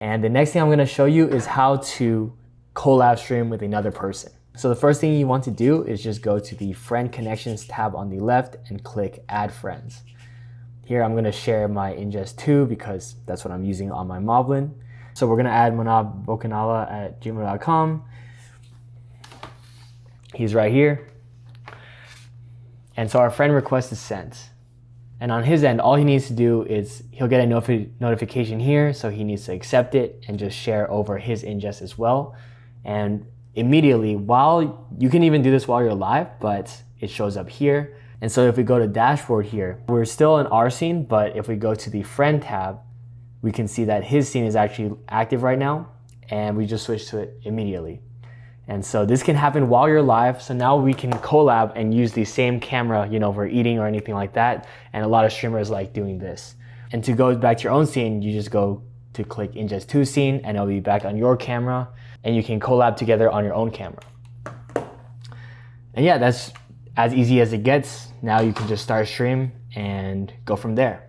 And the next thing I'm gonna show you is how to collab stream with another person. So the first thing you want to do is just go to the Friend Connections tab on the left and click Add Friends. Here I'm gonna share my Ingest 2 because that's what I'm using on my Moblin. So we're gonna add manavbokanala@gmail.com. He's right here. And so our friend request is sent. And on his end, all he needs to do is he'll get a notification here, so he needs to accept it and just share over his ingest as well. And immediately, while you can even do this while you're live, but it shows up here. And so if we go to dashboard here, we're still in our scene, but if we go to the friend tab, we can see that his scene is actually active right now, and we just switch to it immediately. And so this can happen while you're live. So now we can collab and use the same camera, you know, if we're eating or anything like that. And a lot of streamers like doing this. And to go back to your own scene, you just go to click Ingest 2 scene and it'll be back on your camera and you can collab together on your own camera. And yeah, that's as easy as it gets. Now you can just start a stream and go from there.